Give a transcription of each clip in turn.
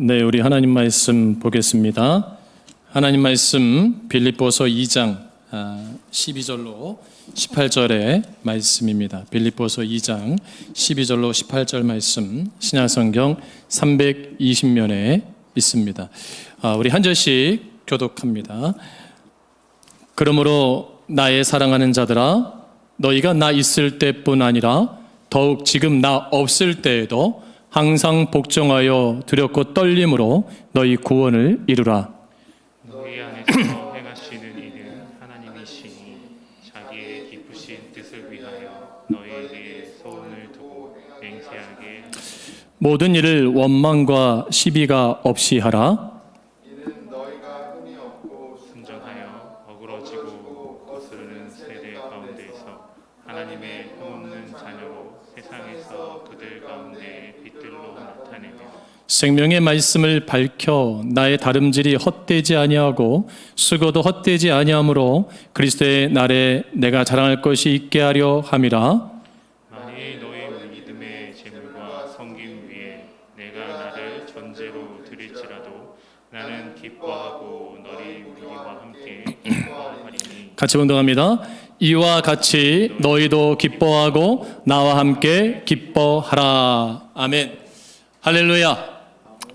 네, 우리 하나님 말씀 보겠습니다. 하나님 말씀 빌립보서 2장 12절로 18절의 말씀입니다. 빌립보서 2장 12절로 18절 말씀 신약성경 320면에 있습니다. 우리 한 절씩 교독합니다. 그러므로 나의 사랑하는 자들아, 너희가 나 있을 때뿐 아니라 더욱 지금 나 없을 때에도 항상 복종하여 두렵고 떨림으로 너희 구원을 이루라. 너희 안에서 행하시는 이는 하나님이시니 자기의 기쁘신 뜻을 위하여 너희에게 소원을 두고 맹세하게 하시니 모든 일을 원망과 시비가 없이 하라. 이는 너희가 흠이 없고 순정하여 어그러지고 거스르는 세대 가운데에서 하나님의 흠없는 자녀로 세상에서 그들 가운데 빛들로 나타내며 생명의 말씀을 밝혀 나의 다름질이 헛되지 아니하고 수고도 헛되지 아니하므로 그리스도의 날에 내가 자랑할 것이 있게 하려 함이라. 만일 너희 믿음의 재물과 섬김 위에 내가 나를 전제로 드릴지라도 나는 기뻐하고 너희 우리와 함께 기뻐하리니 같이 운동합니다. 이와 같이 너희도 기뻐하고 나와 함께 기뻐하라. 아멘. 할렐루야.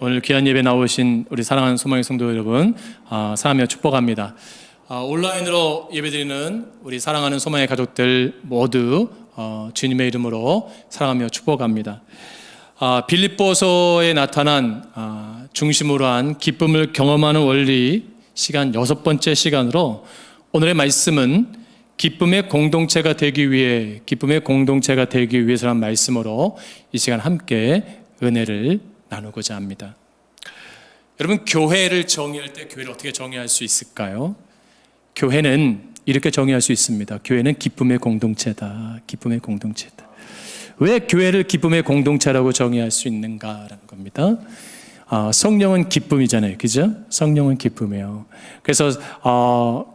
오늘 귀한 예배 나오신 우리 사랑하는 소망의 성도 여러분, 사랑하며 축복합니다. 온라인으로 예배드리는 우리 사랑하는 소망의 가족들 모두 주님의 이름으로 사랑하며 축복합니다. 빌립보서에 나타난 중심으로 한 기쁨을 경험하는 원리 시간 6번째 시간으로 오늘의 말씀은 기쁨의 공동체가 되기 위해서란 말씀으로 이 시간 함께 은혜를 나누고자 합니다. 여러분, 교회를 정의할 때 교회를 어떻게 정의할 수 있을까요? 교회는 이렇게 정의할 수 있습니다. 교회는 기쁨의 공동체다. 기쁨의 공동체다. 왜 교회를 기쁨의 공동체라고 정의할 수 있는가라는 겁니다. 성령은 기쁨이잖아요. 그죠? 성령은 기쁨이에요. 그래서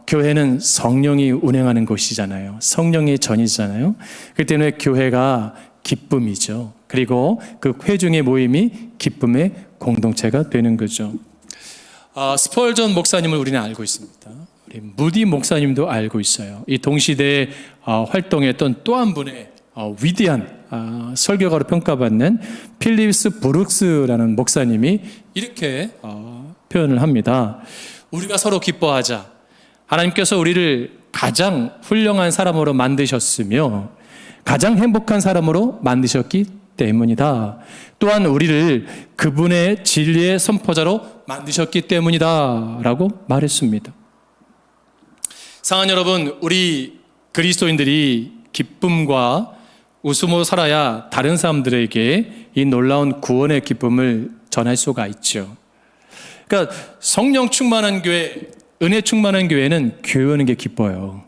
교회는 성령이 운행하는 곳이잖아요. 성령의 전이잖아요. 그렇기 때문에 교회가 기쁨이죠. 그리고 그 회중의 모임이 기쁨의 공동체가 되는 거죠. 스펄전 목사님을 우리는 알고 있습니다. 우리 무디 목사님도 알고 있어요. 이 동시대에 활동했던 또 한 분의 위대한 설교가로 평가받는 필립스 브룩스라는 목사님이 이렇게 표현을 합니다. 우리가 서로 기뻐하자. 하나님께서 우리를 가장 훌륭한 사람으로 만드셨으며 가장 행복한 사람으로 만드셨기 때문이다. 또한 우리를 그분의 진리의 선포자로 만드셨기 때문이다 라고 말했습니다. 사랑하는 여러분, 우리 그리스도인들이 기쁨과 웃음으로 살아야 다른 사람들에게 이 놀라운 구원의 기쁨을 전할 수가 있죠. 그러니까 성령 충만한 교회, 은혜 충만한 교회는 교회 오는 게 기뻐요.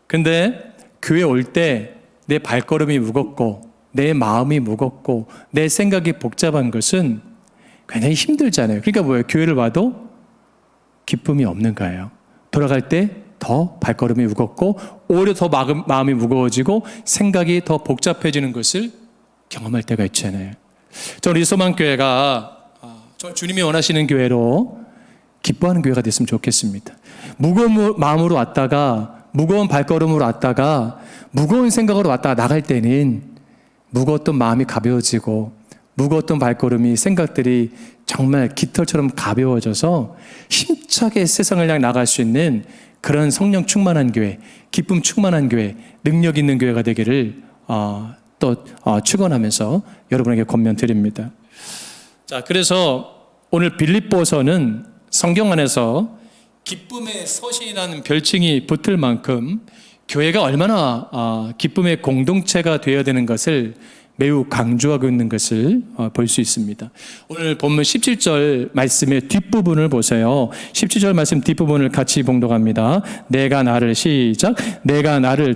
근데 교회 올 때 내 발걸음이 무겁고 내 마음이 무겁고 내 생각이 복잡한 것은 굉장히 힘들잖아요. 그러니까 뭐예요? 교회를 와도 기쁨이 없는 거예요. 돌아갈 때 더 발걸음이 무겁고 오히려 더 마음이 무거워지고 생각이 더 복잡해지는 것을 경험할 때가 있잖아요. 저는 우리 소망교회가 주님이 원하시는 교회로 기뻐하는 교회가 됐으면 좋겠습니다. 무거운 마음으로 왔다가 무거운 발걸음으로 왔다가 무거운 생각으로 왔다가 나갈 때는 무거웠던 마음이 가벼워지고 무거웠던 발걸음이 생각들이 정말 깃털처럼 가벼워져서 힘차게 세상을 향해 나갈 수 있는 그런 성령 충만한 교회, 기쁨 충만한 교회, 능력 있는 교회가 되기를 축원하면서 여러분에게 권면드립니다. 자, 그래서 오늘 빌립보서는 성경 안에서 기쁨의 서신이라는 별칭이 붙을 만큼 교회가 얼마나 기쁨의 공동체가 되어야 되는 것을 매우 강조하고 있는 것을 볼 수 있습니다. 오늘 본문 17절 말씀의 뒷부분을 보세요. 17절 말씀 뒷부분을 같이 봉독합니다. 내가 나를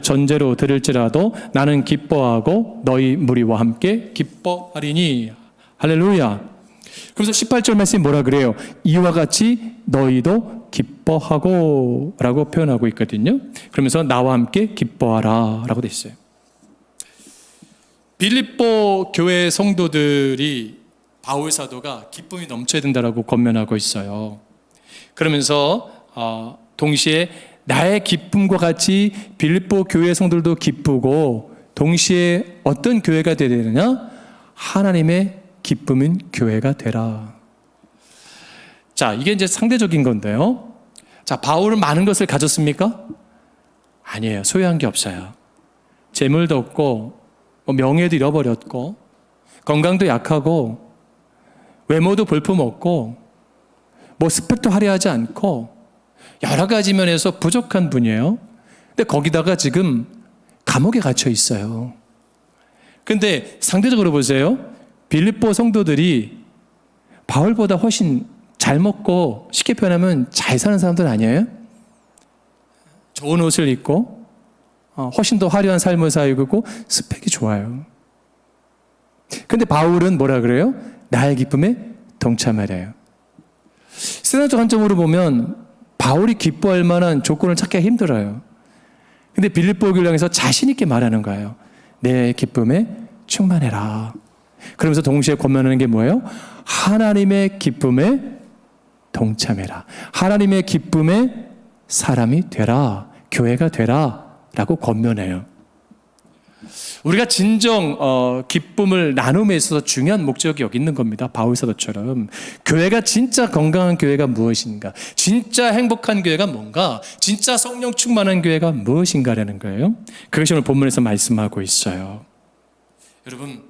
전제로 들을지라도 나는 기뻐하고 너희 무리와 함께 기뻐하리니. 할렐루야. 그래서 18절 말씀이 뭐라 그래요? 이와 같이 너희도 기뻐하고 라고 표현하고 있거든요. 그러면서 나와 함께 기뻐하라 라고 돼 있어요. 빌립보 교회 성도들이 바울 사도가 기쁨이 넘쳐야 된다라고 권면하고 있어요. 그러면서 동시에 나의 기쁨과 같이 빌립보 교회 성도들도 기쁘고 동시에 어떤 교회가 되어야 되느냐? 하나님의 기쁨인 교회가 되라. 자, 이게 이제 상대적인 건데요. 자, 바울은 많은 것을 가졌습니까? 아니에요. 소유한 게 없어요. 재물도 없고 명예도 잃어버렸고 건강도 약하고 외모도 볼품없고 스펙도 화려하지 않고 여러 가지 면에서 부족한 분이에요. 근데 거기다가 지금 감옥에 갇혀 있어요. 근데 상대적으로 보세요. 빌립보 성도들이 바울보다 훨씬 잘 먹고 쉽게 표현하면 잘 사는 사람들 아니에요? 좋은 옷을 입고 훨씬 더 화려한 삶을 살고 스펙이 좋아요. 근데 바울은 뭐라 그래요? 나의 기쁨에 동참하래요. 세상적 관점으로 보면 바울이 기뻐할 만한 조건을 찾기가 힘들어요. 근데 빌립보 교회를 향해서 자신 있게 말하는 거예요. 내 기쁨에 충만해라. 그러면서 동시에 권면하는 게 뭐예요? 하나님의 기쁨에 동참해라. 하나님의 기쁨에 사람이 되라. 교회가 되라. 라고 권면해요. 우리가 진정 기쁨을 나눔에 있어서 중요한 목적이 여기 있는 겁니다. 바울 사도처럼. 교회가 진짜 건강한 교회가 무엇인가? 진짜 행복한 교회가 뭔가? 진짜 성령 충만한 교회가 무엇인가라는 거예요. 그것이 오늘 본문에서 말씀하고 있어요. 여러분,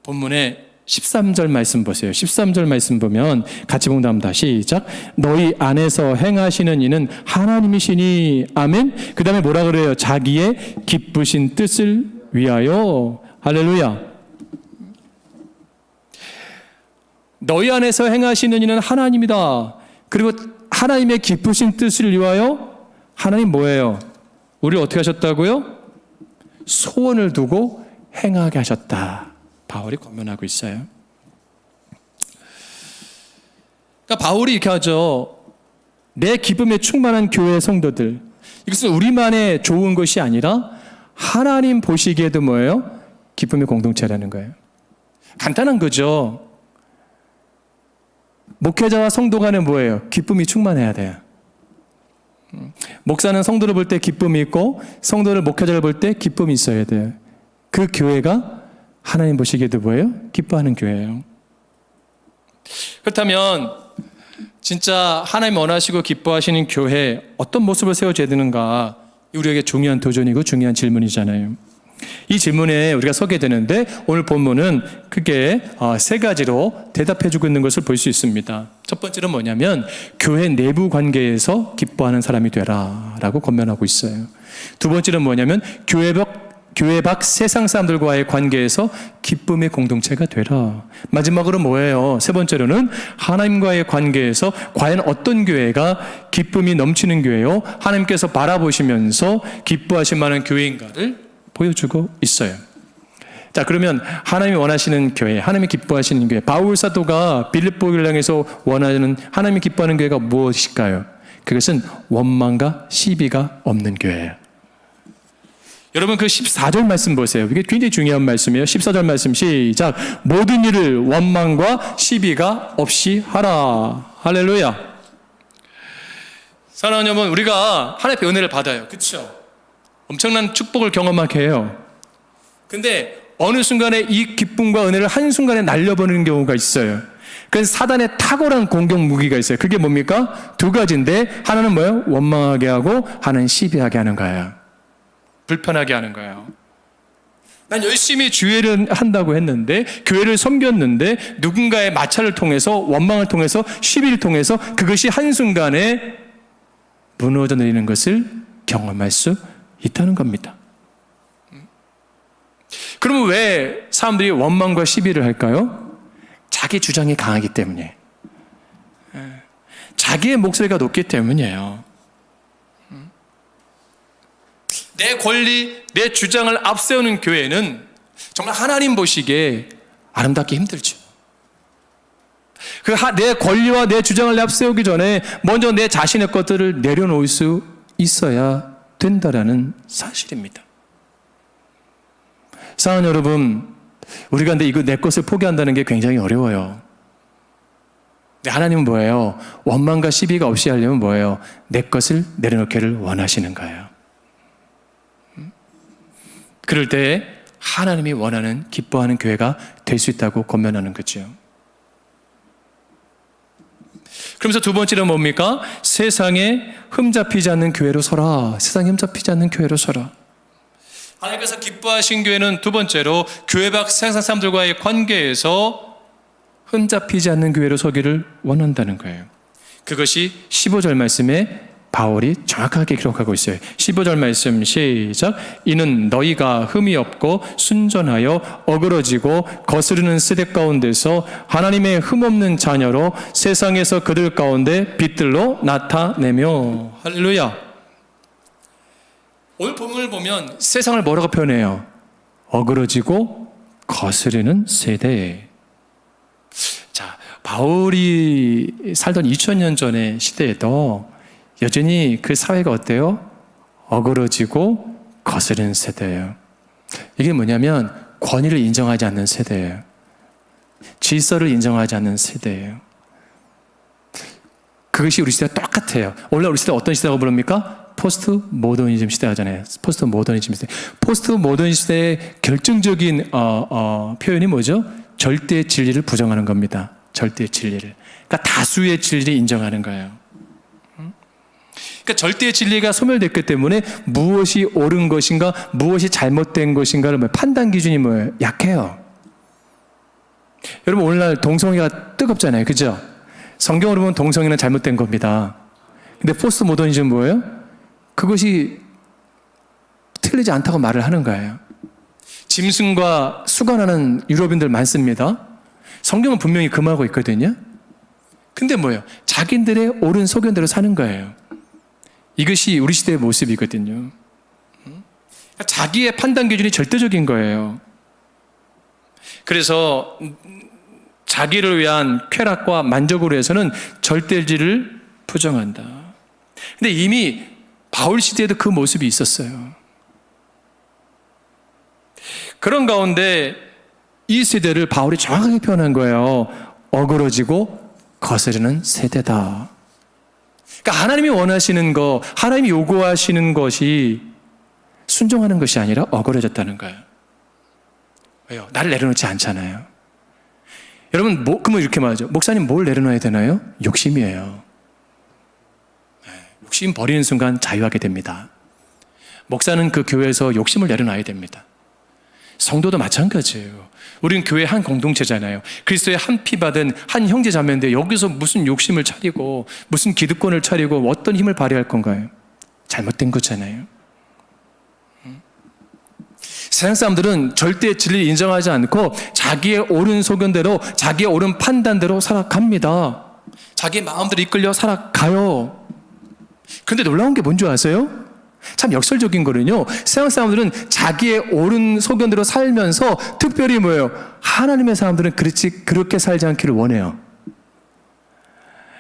본문의 13절 말씀 보세요. 13절 말씀 보면 같이 봉답니다. 시작. 너희 안에서 행하시는 이는 하나님이시니. 아멘. 그 다음에 뭐라 그래요? 자기의 기쁘신 뜻을 위하여. 할렐루야. 너희 안에서 행하시는 이는 하나님이다. 그리고 하나님의 기쁘신 뜻을 위하여. 하나님 뭐예요? 우리를 어떻게 하셨다고요? 소원을 두고 행하게 하셨다. 바울이 권면하고 있어요. 그러니까 바울이 이렇게 하죠. 내 기쁨에 충만한 교회 성도들. 이것은 우리만의 좋은 것이 아니라 하나님 보시기에도 뭐예요? 기쁨의 공동체라는 거예요. 간단한 거죠. 목회자와 성도 간에 뭐예요? 기쁨이 충만해야 돼요. 목사는 성도를 볼 때 기쁨이 있고 성도를 목회자를 볼 때 기쁨이 있어야 돼요. 그 교회가 하나님 보시기에도 뭐예요? 기뻐하는 교회예요. 그렇다면 진짜 하나님 원하시고 기뻐하시는 교회 어떤 모습을 세워줘야 되는가? 우리에게 중요한 도전이고 중요한 질문이잖아요. 이 질문에 우리가 서게 되는데 오늘 본문은 크게 세 가지로 대답해주고 있는 것을 볼 수 있습니다. 첫 번째는 뭐냐면 교회 내부 관계에서 기뻐하는 사람이 되라 라고 권면하고 있어요. 두 번째는 뭐냐면 교회 밖 세상 사람들과의 관계에서 기쁨의 공동체가 되라. 마지막으로 뭐예요? 세 번째로는 하나님과의 관계에서 과연 어떤 교회가 기쁨이 넘치는 교회요? 하나님께서 바라보시면서 기뻐하실 만한 교회인가를 보여주고 있어요. 자, 그러면 하나님이 원하시는 교회, 하나님이 기뻐하시는 교회, 바울 사도가 빌립보 교회를 향해서 원하는 하나님이 기뻐하는 교회가 무엇일까요? 그것은 원망과 시비가 없는 교회예요. 여러분 그 14절 말씀 보세요. 이게 굉장히 중요한 말씀이에요. 14절 말씀 시작. 모든 일을 원망과 시비가 없이 하라. 할렐루야. 사랑하는 여러분, 우리가 하나님의 은혜를 받아요. 그렇죠? 엄청난 축복을 경험하게 해요. 근데 어느 순간에 이 기쁨과 은혜를 한순간에 날려버리는 경우가 있어요. 그래서 사단의 탁월한 공격 무기가 있어요. 그게 뭡니까? 두 가지인데 하나는 뭐예요? 원망하게 하고 하나는 시비하게 하는 거예요. 불편하게 하는 거예요. 난 열심히 주의를 한다고 했는데 교회를 섬겼는데 누군가의 마찰을 통해서 원망을 통해서 시비를 통해서 그것이 한순간에 무너져 내리는 것을 경험할 수 있다는 겁니다. 그러면 왜 사람들이 원망과 시비를 할까요? 자기 주장이 강하기 때문이에요. 자기의 목소리가 높기 때문이에요. 내 권리, 내 주장을 앞세우는 교회는 정말 하나님 보시기에 아름답기 힘들죠. 내 권리와 내 주장을 앞세우기 전에 먼저 내 자신의 것들을 내려놓을 수 있어야 된다라는 사실입니다. 사랑하는 여러분, 우리가 근데 이거 내 것을 포기한다는 게 굉장히 어려워요. 근데 하나님은 뭐예요? 원망과 시비가 없이 하려면 뭐예요? 내 것을 내려놓기를 원하시는 거예요. 그럴 때 하나님이 원하는 기뻐하는 교회가 될 수 있다고 권면하는 거죠. 그러면서 두 번째는 뭡니까? 세상에 흠잡히지 않는 교회로 서라. 세상에 흠잡히지 않는 교회로 서라. 하나님께서 기뻐하신 교회는 두 번째로 교회 밖 세상 사람들과의 관계에서 흠잡히지 않는 교회로 서기를 원한다는 거예요. 그것이 15절 말씀에 바울이 정확하게 기록하고 있어요. 15절 말씀 시작. 이는 너희가 흠이 없고 순전하여 어그러지고 거스르는 세대 가운데서 하나님의 흠없는 자녀로 세상에서 그들 가운데 빛들로 나타내며. 할렐루야. 오늘 본문을 보면 세상을 뭐라고 표현해요? 어그러지고 거스르는 세대. 자, 바울이 살던 2000년 전의 시대에도 여전히 그 사회가 어때요? 어그러지고 거스르는 세대예요. 이게 뭐냐면 권위를 인정하지 않는 세대예요. 질서를 인정하지 않는 세대예요. 그것이 우리 시대와 똑같아요. 원래 우리 시대 어떤 시대라고 부릅니까? 포스트 모더니즘 시대 하잖아요. 포스트 모더니즘 시대. 포스트 모더니즘 시대의 결정적인 표현이 뭐죠? 절대 진리를 부정하는 겁니다. 절대 진리를. 그러니까 다수의 진리를 인정하는 거예요. 그러니까 절대의 진리가 소멸됐기 때문에 무엇이 옳은 것인가, 무엇이 잘못된 것인가를 판단 기준이 뭐예요? 약해요. 여러분 오늘날 동성애가 뜨겁잖아요, 그죠? 성경으로 보면 동성애는 잘못된 겁니다. 근데 포스트 모더니즘은 뭐예요? 그것이 틀리지 않다고 말을 하는 거예요. 짐승과 수간하는 유럽인들 많습니다. 성경은 분명히 금하고 있거든요. 근데 뭐예요? 자기들의 옳은 소견대로 사는 거예요. 이것이 우리 시대의 모습이거든요. 자기의 판단 기준이 절대적인 거예요. 그래서 자기를 위한 쾌락과 만족으로 해서는 절대지를 부정한다. 근데 이미 바울 시대에도 그 모습이 있었어요. 그런 가운데 이 세대를 바울이 정확하게 표현한 거예요. 어그러지고 거스르는 세대다. 그러니까 하나님이 원하시는 거, 하나님이 요구하시는 것이 순종하는 것이 아니라 어그러졌다는 거예요. 왜요? 나를 내려놓지 않잖아요. 여러분, 그러면 이렇게 말하죠. 목사님 뭘 내려놔야 되나요? 욕심이에요. 욕심 버리는 순간 자유하게 됩니다. 목사는 그 교회에서 욕심을 내려놔야 됩니다. 성도도 마찬가지예요. 우리는 교회 한 공동체잖아요. 그리스도의 한 피 받은 한 형제 자매인데 여기서 무슨 욕심을 차리고 무슨 기득권을 차리고 어떤 힘을 발휘할 건가요? 잘못된 거잖아요. 세상 사람들은 절대 진리를 인정하지 않고 자기의 옳은 소견대로 자기의 옳은 판단대로 살아갑니다. 자기의 마음대로 이끌려 살아가요. 그런데 놀라운 게 뭔지 아세요? 참 역설적인 거는요. 세상 사람들은 자기의 옳은 소견대로 살면서 특별히 뭐예요? 하나님의 사람들은 그렇게 살지 않기를 원해요.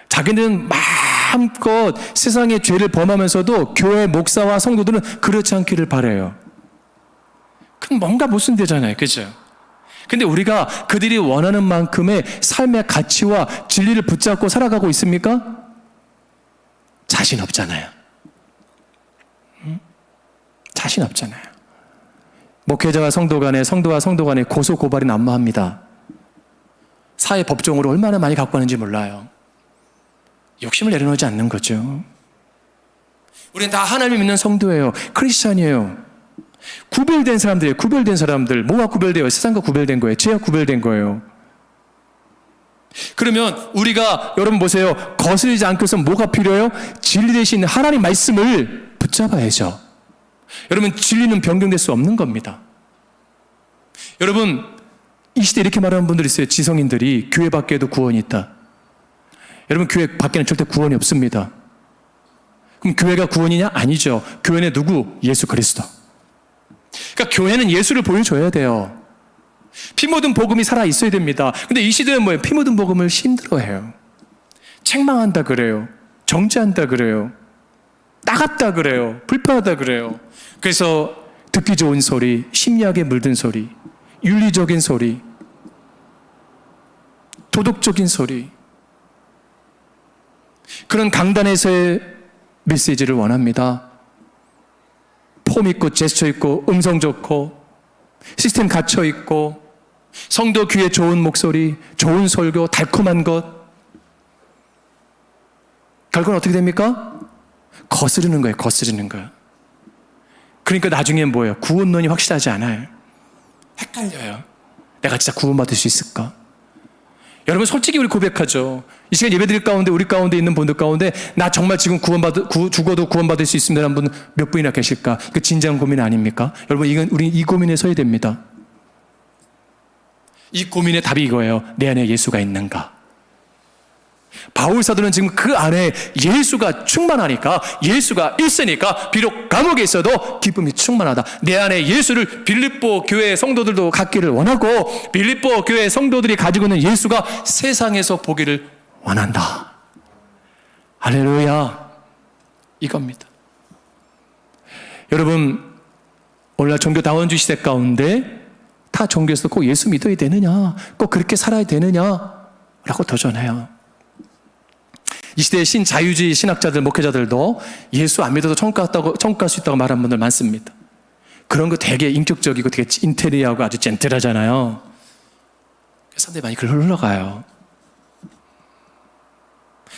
자기는 마음껏 세상의 죄를 범하면서도 교회 목사와 성도들은 그렇지 않기를 바라요. 그럼 뭔가 모순되잖아요. 그죠? 근데 우리가 그들이 원하는 만큼의 삶의 가치와 진리를 붙잡고 살아가고 있습니까? 자신 없잖아요. 자신 없잖아요. 목회자와 성도 간에, 성도와 성도 간에 고소 고발이 난무합니다. 사회 법정으로 얼마나 많이 갖고 가는지 몰라요. 욕심을 내려놓지 않는 거죠. 우리는 다 하나님을 믿는 성도예요. 크리스찬이에요. 구별된 사람들이에요. 구별된 사람들. 뭐가 구별돼요? 세상과 구별된 거예요. 죄와 구별된 거예요. 그러면 우리가 여러분 보세요. 거스르지 않기 위해서 뭐가 필요해요? 진리 대신 하나님 말씀을 붙잡아야죠. 여러분 진리는 변경될 수 없는 겁니다. 여러분 이 시대에 이렇게 말하는 분들이 있어요. 지성인들이 교회 밖에도 구원이 있다. 여러분 교회 밖에는 절대 구원이 없습니다. 그럼 교회가 구원이냐? 아니죠. 교회는 누구? 예수 그리스도. 그러니까 교회는 예수를 보여줘야 돼요. 피 묻은 복음이 살아 있어야 됩니다. 근데 이 시대는 뭐예요? 피 묻은 복음을 힘들어해요. 책망한다 그래요. 정죄한다 그래요. 따갑다 그래요. 불편하다 그래요. 그래서 듣기 좋은 소리, 심리학에 물든 소리, 윤리적인 소리, 도덕적인 소리, 그런 강단에서의 메시지를 원합니다. 폼 있고 제스처 있고 음성 좋고 시스템 갇혀 있고 성도 귀에 좋은 목소리, 좋은 설교, 달콤한 것. 결과는 어떻게 됩니까? 거스르는 거예요. 거스르는 거예요. 그러니까 나중에 뭐예요? 구원론이 확실하지 않아요. 헷갈려요. 내가 진짜 구원받을 수 있을까? 여러분 솔직히 우리 고백하죠. 이 시간 예배드릴 가운데 우리 가운데 있는 분들 가운데 나 정말 지금 죽어도 구원받을 수 있습니다라는 분 몇 분이나 계실까? 그 진지한 고민 아닙니까? 여러분 이건 우리 이 고민에 서야 됩니다. 이 고민의 답이 이거예요. 내 안에 예수가 있는가? 바울 사도는 지금 그 안에 예수가 충만하니까, 예수가 있으니까 비록 감옥에 있어도 기쁨이 충만하다. 내 안에 예수를 빌립보 교회 성도들도 갖기를 원하고 빌립보 교회 성도들이 가지고 있는 예수가 세상에서 보기를 원한다. 할렐루야. 이겁니다. 여러분, 오늘날 종교다원주의 시대 가운데 다 종교에서 꼭 예수 믿어야 되느냐, 꼭 그렇게 살아야 되느냐라고 도전해요. 이 시대의 신자유주의 신학자들, 목회자들도 예수 안 믿어도 천국 갈 수 있다고 말하는 분들 많습니다. 그런 거 되게 인격적이고 되게 인테리어하고 아주 젠틀하잖아요. 사람들이 많이 그걸 흘러가요.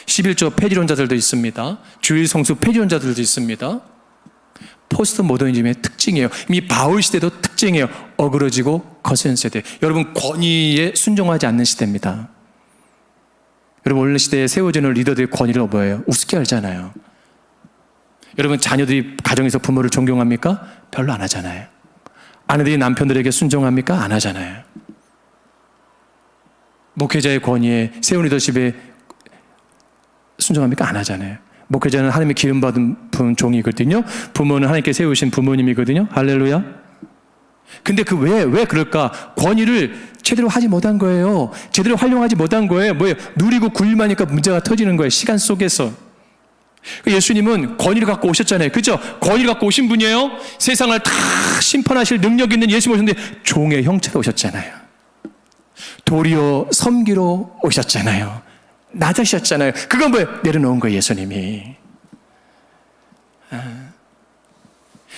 11조 폐지론자들도 있습니다. 주일 성수 폐지론자들도 있습니다. 포스트 모더니즘의 특징이에요. 이미 바울 시대도 특징이에요. 어그러지고 거센 세대. 여러분, 권위에 순종하지 않는 시대입니다. 여러분, 오늘 시대에 세워지는 리더들의 권위를 뭐예요? 우습게 알잖아요. 여러분, 자녀들이 가정에서 부모를 존경합니까? 별로 안 하잖아요. 아내들이 남편들에게 순종합니까? 안 하잖아요. 목회자의 권위에, 세운 리더십에 순종합니까? 안 하잖아요. 목회자는 하나님의 기름받은 종이거든요. 부모는 하나님께 세우신 부모님이거든요. 할렐루야. 근데 왜 그럴까? 권위를 제대로 하지 못한 거예요. 제대로 활용하지 못한 거예요. 뭐예요? 누리고 굴림하니까 문제가 터지는 거예요. 시간 속에서. 예수님은 권위를 갖고 오셨잖아요. 그죠? 권위를 갖고 오신 분이에요. 세상을 다 심판하실 능력 있는 예수님 오셨는데 종의 형체로 오셨잖아요. 도리어 섬기러 오셨잖아요. 낮으셨잖아요. 그건 뭐예요? 내려놓은 거예요, 예수님이.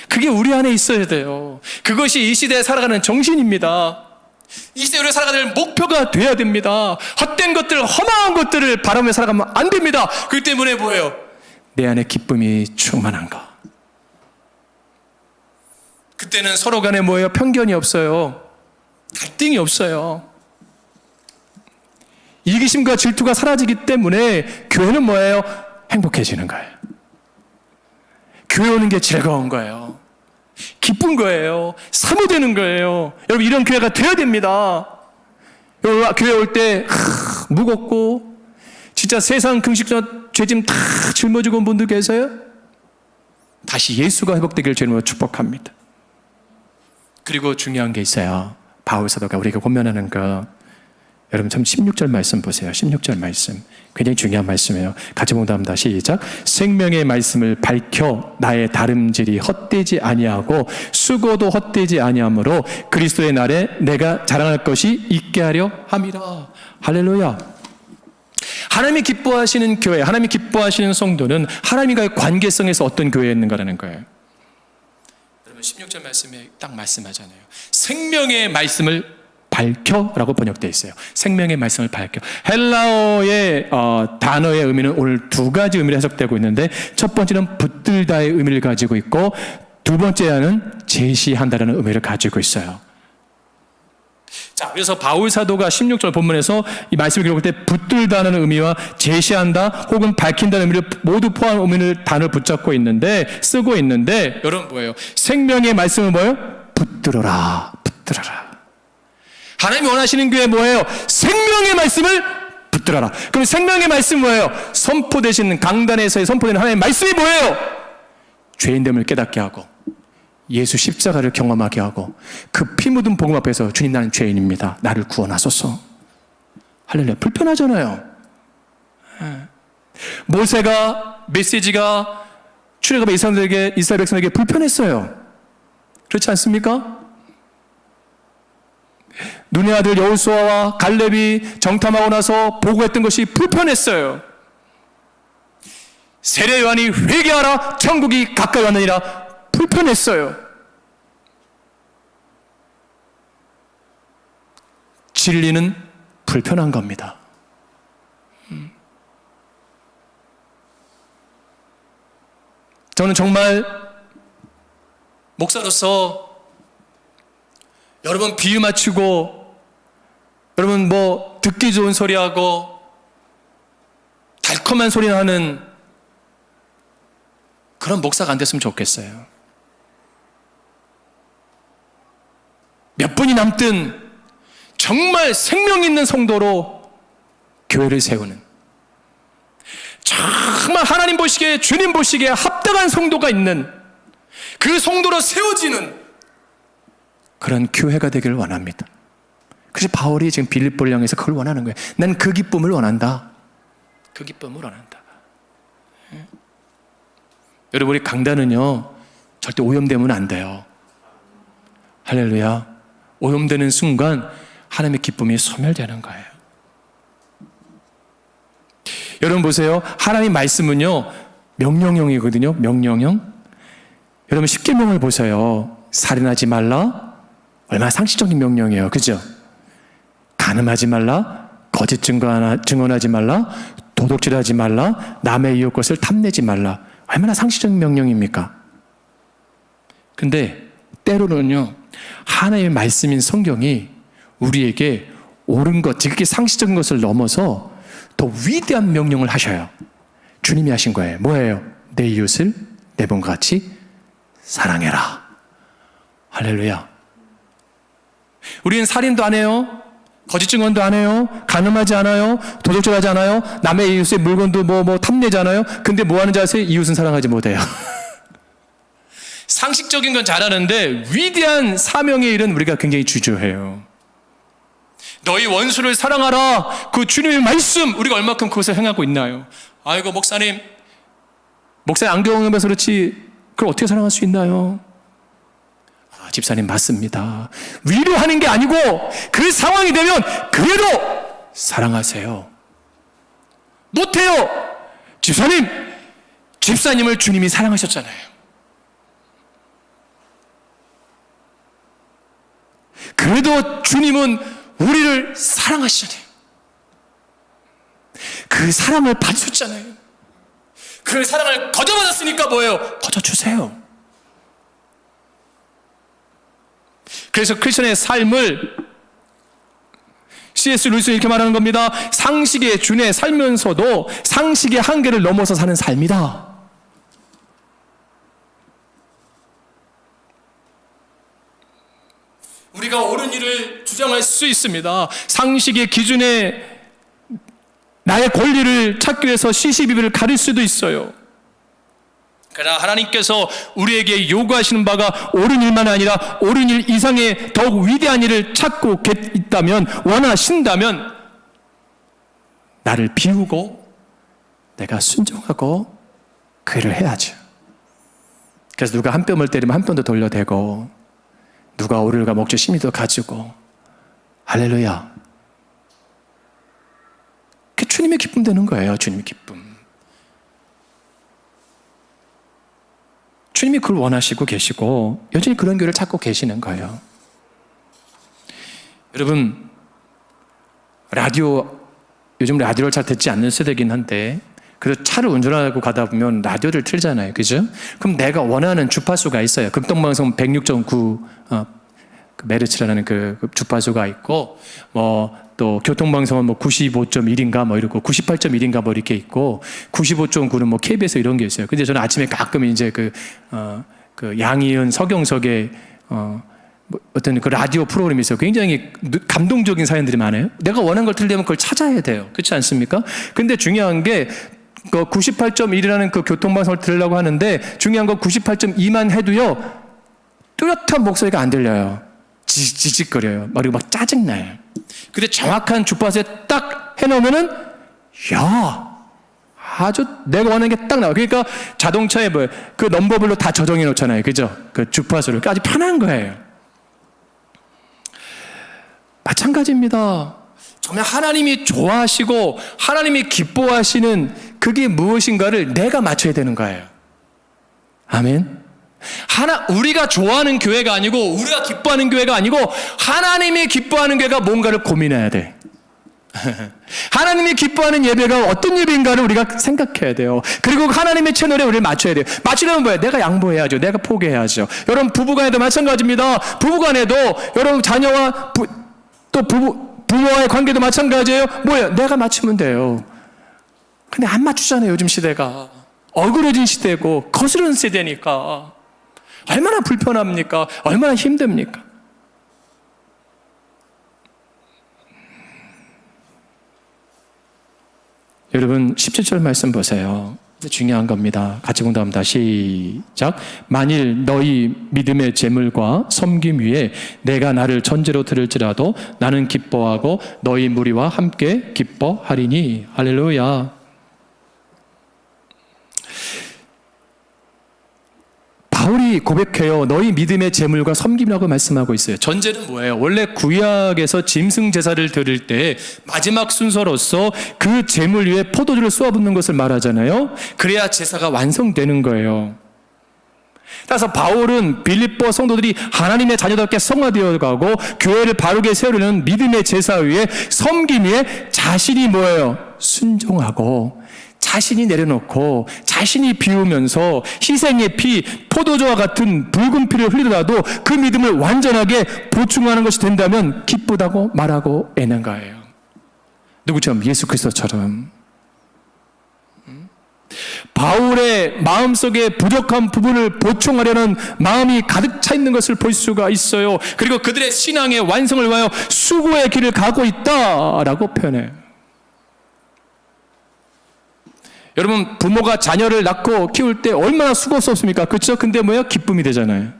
그게 우리 안에 있어야 돼요. 그것이 이 시대에 살아가는 정신입니다. 이 시대에 우리가 살아가는 목표가 돼야 됩니다. 헛된 것들, 허망한 것들을 바라며 살아가면 안 됩니다. 그렇기 때문에 뭐예요? 내 안에 기쁨이 충만한가? 그때는 서로 간에 뭐예요? 편견이 없어요. 갈등이 없어요. 이기심과 질투가 사라지기 때문에 교회는 뭐예요? 행복해지는 거예요. 교회 오는 게 즐거운 거예요. 기쁜 거예요. 사모되는 거예요. 여러분, 이런 교회가 되어야 됩니다. 여러분, 교회 올 때 무겁고 진짜 세상 긍식과 죄짐 다 짊어지고 온 분들 계세요? 다시 예수가 회복되기를 주님으로 축복합니다. 그리고 중요한 게 있어요. 바울 사도가 우리에게 권면하는 거. 여러분, 참 16절 말씀 보세요. 16절 말씀. 굉장히 중요한 말씀이에요. 같이 봉독합니다. 시작. 생명의 말씀을 밝혀 나의 다름질이 헛되지 아니하고 수고도 헛되지 아니하므로 그리스도의 날에 내가 자랑할 것이 있게 하려 함이라. 할렐루야. 하나님이 기뻐하시는 교회, 하나님이 기뻐하시는 성도는 하나님과의 관계성에서 어떤 교회였는가라는 거예요. 여러분, 16절 말씀에 딱 말씀하잖아요. 생명의 말씀을 밝혀라고 번역되어 있어요. 생명의 말씀을 밝혀. 헬라어의 단어의 의미는 오늘 두 가지 의미로 해석되고 있는데, 첫 번째는 붙들다의 의미를 가지고 있고, 두 번째는 제시한다라는 의미를 가지고 있어요. 자, 그래서 바울 사도가 16절 본문에서 이 말씀을 기록할 때 붙들다는 의미와 제시한다 혹은 밝힌다는 의미를 모두 포함한 의미를 단어를 붙잡고 있는데, 쓰고 있는데, 여러분 뭐예요? 생명의 말씀은 뭐예요? 붙들어라. 붙들어라. 하나님이 원하시는 교회 뭐예요? 생명의 말씀을 붙들어라. 그럼 생명의 말씀 뭐예요? 선포되시는 강단에서의 선포되는 하나님의 말씀이 뭐예요? 죄인됨을 깨닫게 하고 예수 십자가를 경험하게 하고 그 피 묻은 복음 앞에서 주님, 나는 죄인입니다. 나를 구원하소서. 할렐루야. 불편하잖아요. 모세가 메시지가 출애굽의 이스라엘 백성에게 불편했어요. 그렇지 않습니까? 눈의 아들 여호수아와 갈렙이 정탐하고 나서 보고했던 것이 불편했어요. 세례 요한이 회개하라 천국이 가까이 왔느니라 불편했어요. 진리는 불편한 겁니다. 저는 정말 목사로서 여러분 비유 맞추고 여러분 뭐 듣기 좋은 소리하고 달콤한 소리 나는 그런 목사가 안 됐으면 좋겠어요. 몇 분이 남든 정말 생명 있는 성도로 교회를 세우는, 정말 하나님 보시기에 주님 보시기에 합당한 성도가 있는 그 성도로 세워지는 그런 교회가 되기를 원합니다. 그래서 바울이 지금 빌립보를 향해서 그걸 원하는 거예요. 난 그 기쁨을 원한다. 그 기쁨을 원한다. 여러분, 우리 강단은요 절대 오염되면 안 돼요. 할렐루야. 오염되는 순간 하나님의 기쁨이 소멸되는 거예요. 여러분 보세요. 하나님 말씀은요 명령형이거든요. 명령형. 여러분 10계명을 보세요. 살인하지 말라. 얼마나 상식적인 명령이에요. 그죠? 간음하지 말라. 거짓 증언하지 말라. 도둑질하지 말라. 남의 이웃 것을 탐내지 말라. 얼마나 상식적인 명령입니까? 근데 때로는요 하나님의 말씀인 성경이 우리에게 옳은 것, 지극히 상식적인 것을 넘어서 더 위대한 명령을 하셔요. 주님이 하신 거예요. 뭐예요? 내 이웃을 내 몸과 같이 사랑해라. 할렐루야. 우리는 살인도 안 해요. 거짓 증언도 안 해요. 간음하지 않아요. 도둑질하지 않아요. 남의 이웃의 물건도 뭐 탐내지 않아요. 근데 뭐 하는지 아세요? 이웃은 사랑하지 못해요. 상식적인 건 잘하는데 위대한 사명의 일은 우리가 굉장히 주저해요. 너희 원수를 사랑하라. 그 주님의 말씀, 우리가 얼마큼 그것을 행하고 있나요? 아이고 목사님 안 경험해서 그렇지 그걸 어떻게 사랑할 수 있나요? 집사님 맞습니다. 위로하는 게 아니고 그 상황이 되면 그래도 사랑하세요. 못해요. 집사님을 주님이 사랑하셨잖아요. 그래도 주님은 우리를 사랑하시잖아요. 그 사랑을 받으셨잖아요. 그 사랑을 거저받았으니까 뭐예요? 거저주세요. 그래서 크리스천의 삶을 C.S. 루이스는 이렇게 말하는 겁니다. 상식에 준해 살면서도 상식의 한계를 넘어서 사는 삶이다. 우리가 옳은 일을 주장할 수 있습니다. 상식의 기준에 나의 권리를 찾기 위해서 시시비비를 가릴 수도 있어요. 그러나 하나님께서 우리에게 요구하시는 바가 옳은 일만 아니라 옳은 일 이상의 더욱 위대한 일을 찾고 있다면, 원하신다면 나를 비우고 내가 순종하고 그 일을 해야죠. 그래서 누가 한 뼘을 때리면 한 뼘도 돌려대고, 누가 오를과 목적 심의도 가지고, 할렐루야. 그게 주님의 기쁨 되는 거예요. 주님의 기쁨. 주님이 그걸 원하시고 계시고 여전히 그런 교회를 찾고 계시는 거예요. 여러분, 요즘 라디오를 잘 듣지 않는 세대긴 한데, 그래서 차를 운전하고 가다 보면 라디오를 틀잖아요. 그죠? 그럼 내가 원하는 주파수가 있어요. 극동방송 106.9 메르츠라는 그 주파수가 있고, 또 교통방송은 95.1인가 이러고 98.1인가 이렇게 있고, 95.9는 KBS 이런 게 있어요. 근데 저는 아침에 가끔 이제 그 양희은 서경석의 어떤 그 라디오 프로그램이 있어요. 굉장히 감동적인 사연들이 많아요. 내가 원하는 걸 들려면 그걸 찾아야 돼요. 그렇지 않습니까? 근데 중요한 게 98.1이라는 그 교통방송을 들으려고 하는데, 중요한 건 98.2만 해도요 뚜렷한 목소리가 안 들려요. 지직거려요. 그리고 막 짜증나요. 근데 정확한 주파수에 딱 해놓으면은, 아주 내가 원하는 게 딱 나와요. 그러니까 자동차에 그 넘버별로 다 저정해 놓잖아요. 그죠? 그 주파수를. 아주 편한 거예요. 마찬가지입니다. 정말 하나님이 좋아하시고 하나님이 기뻐하시는 그게 무엇인가를 내가 맞춰야 되는 거예요. 아멘. 우리가 좋아하는 교회가 아니고 우리가 기뻐하는 교회가 아니고 하나님이 기뻐하는 교회가 뭔가를 고민해야 돼. 하나님이 기뻐하는 예배가 어떤 예배인가를 우리가 생각해야 돼요. 그리고 하나님의 채널에 우리를 맞춰야 돼요. 맞추려면 뭐예요? 내가 양보해야죠. 내가 포기해야죠. 여러분 부부간에도 마찬가지입니다. 부부간에도 여러분 자녀와 또 부모와의 관계도 마찬가지예요. 뭐예요? 내가 맞추면 돼요. 근데 안 맞추잖아요. 요즘 시대가 억울해진 시대고 거스른 세대니까 얼마나 불편합니까? 얼마나 힘듭니까? 여러분 17절 말씀 보세요. 중요한 겁니다. 같이 공부합니다. 시작. 만일 너희 믿음의 재물과 섬김 위에 내가 나를 전제로 들을지라도 나는 기뻐하고 너희 무리와 함께 기뻐하리니. 할렐루야. 바울이 고백해요. 너희 믿음의 재물과 섬김이라고 말씀하고 있어요. 전제는 뭐예요? 원래 구약에서 짐승 제사를 드릴 때 마지막 순서로서 그 재물 위에 포도주를 쏘아붓는 것을 말하잖아요. 그래야 제사가 완성되는 거예요. 따라서 바울은 빌립보 성도들이 하나님의 자녀답게 성화되어 가고 교회를 바르게 세우려는 믿음의 제사 위에 섬김 위에 자신이 뭐예요? 순종하고 자신이 내려놓고 자신이 비우면서 희생의 피, 포도주와 같은 붉은 피를 흘리더라도 그 믿음을 완전하게 보충하는 것이 된다면 기쁘다고 말하고 있는 거예요. 누구처럼? 예수 그리스도처럼. 바울의 마음속에 부족한 부분을 보충하려는 마음이 가득 차 있는 것을 볼 수가 있어요. 그리고 그들의 신앙의 완성을 위하여 수고의 길을 가고 있다라고 표현해요. 여러분 부모가 자녀를 낳고 키울 때 얼마나 수고스럽습니까? 그렇죠? 근데 뭐야? 기쁨이 되잖아요.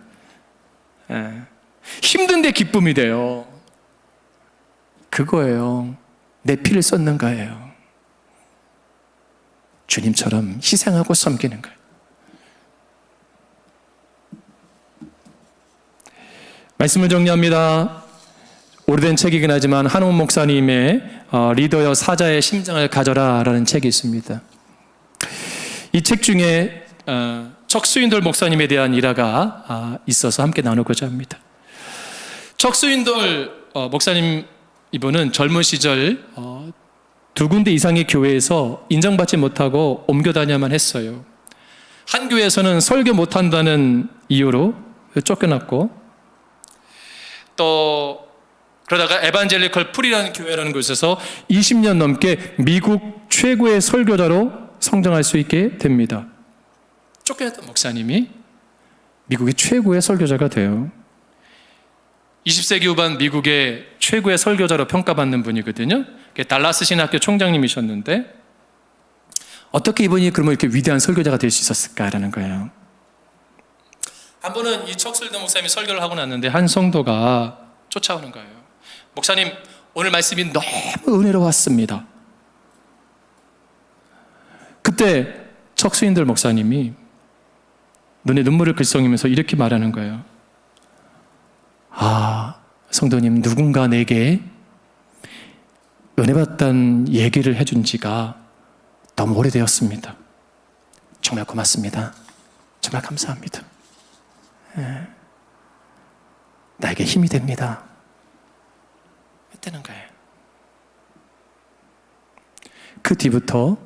힘든데 기쁨이 돼요. 그거예요. 내 피를 쏟는 거예요. 주님처럼 희생하고 섬기는 거예요. 말씀을 정리합니다. 오래된 책이긴 하지만 한옥 목사님의 리더여 사자의 심장을 가져라 라는 책이 있습니다. 이 책 중에 척수인돌 목사님에 대한 일화가 있어서 함께 나누고자 합니다. 척수인돌 목사님 이분은 젊은 시절 2군데 이상의 교회에서 인정받지 못하고 옮겨 다녀야만 했어요. 한 교회에서는 설교 못한다는 이유로 쫓겨났고 또 그러다가 에반젤리컬 풀이라는 교회라는 곳에서 20년 넘게 미국 최고의 설교자로 성장할 수 있게 됩니다. 쫓겨났던 목사님이 미국의 최고의 설교자가 돼요. 20세기 후반 미국의 최고의 설교자로 평가받는 분이거든요. 달라스 신학교 총장님이셨는데 어떻게 이분이 그러면 이렇게 위대한 설교자가 될 수 있었을까라는 거예요. 한 번은 이 척슬더 목사님이 설교를 하고 났는데 한 성도가 쫓아오는 거예요. 목사님 오늘 말씀이 너무 은혜로웠습니다. 그때 척수인들 목사님이 눈에 눈물을 글썽이면서 이렇게 말하는 거예요. 성도님 누군가 내게 은혜받던 얘기를 해준 지가 너무 오래되었습니다. 정말 고맙습니다. 정말 감사합니다. 나에게 힘이 됩니다. 했다는 거예요. 그 뒤부터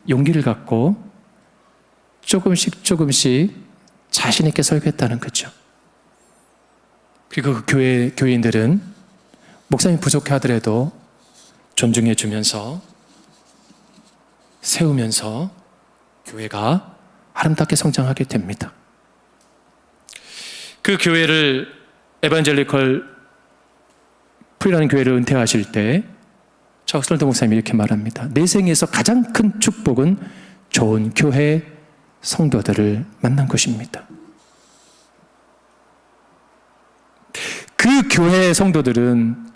용기를 갖고 조금씩 자신 있게 설교했다는 거죠. 그리고 그 교인들은 목사님이 부족해 하더라도 존중해 주면서 세우면서 교회가 아름답게 성장하게 됩니다. 그 교회를 에반젤리컬 프리라는 교회를 은퇴하실 때 척슬더 목사님이 이렇게 말합니다. 내 생에서 가장 큰 축복은 좋은 교회 성도들을 만난 것입니다. 그 교회 성도들은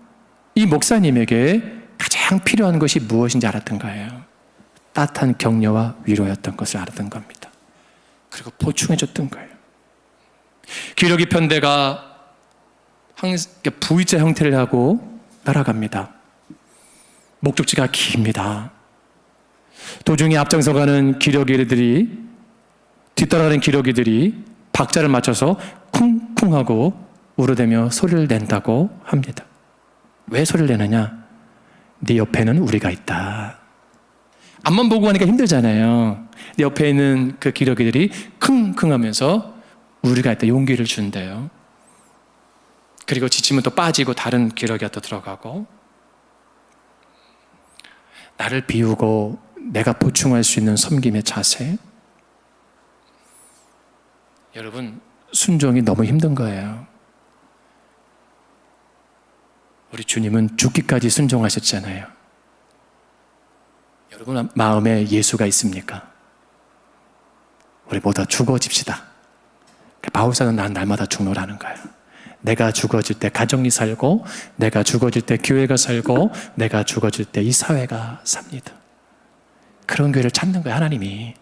이 목사님에게 가장 필요한 것이 무엇인지 알았던 거예요. 따뜻한 격려와 위로였던 것을 알았던 겁니다. 그리고 보충해줬던 거예요. 기러기 편대가 V자 형태를 하고 날아갑니다. 목적지가 깁니다. 도중에 앞장서가는 기러기들이, 뒤따라가는 기러기들이 박자를 맞춰서 쿵쿵하고 울어대며 소리를 낸다고 합니다. 왜 소리를 내느냐? 네 옆에는 우리가 있다. 앞만 보고 가니까 힘들잖아요. 네 옆에 있는 그 기러기들이 킁킁하면서 우리가 있다, 용기를 준대요. 그리고 지치면 또 빠지고 다른 기러기가 또 들어가고, 나를 비우고 내가 보충할 수 있는 섬김의 자세. 여러분, 순종이 너무 힘든 거예요. 우리 주님은 죽기까지 순종하셨잖아요. 여러분 마음에 예수가 있습니까? 우리 모두 죽어집시다. 바울사는 난 날마다 죽노라는 거예요. 내가 죽어질 때 가정이 살고, 내가 죽어질 때 교회가 살고, 내가 죽어질 때 이 사회가 삽니다. 그런 교회를 찾는 거예요, 하나님이.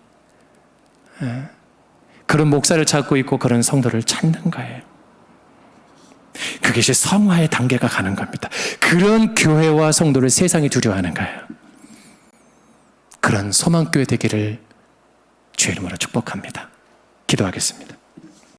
그런 목사를 찾고 있고 그런 성도를 찾는 거예요. 그것이 성화의 단계가 가는 겁니다. 그런 교회와 성도를 세상이 두려워하는 거예요. 그런 소망교회 되기를 주의 이름으로 축복합니다. 기도하겠습니다.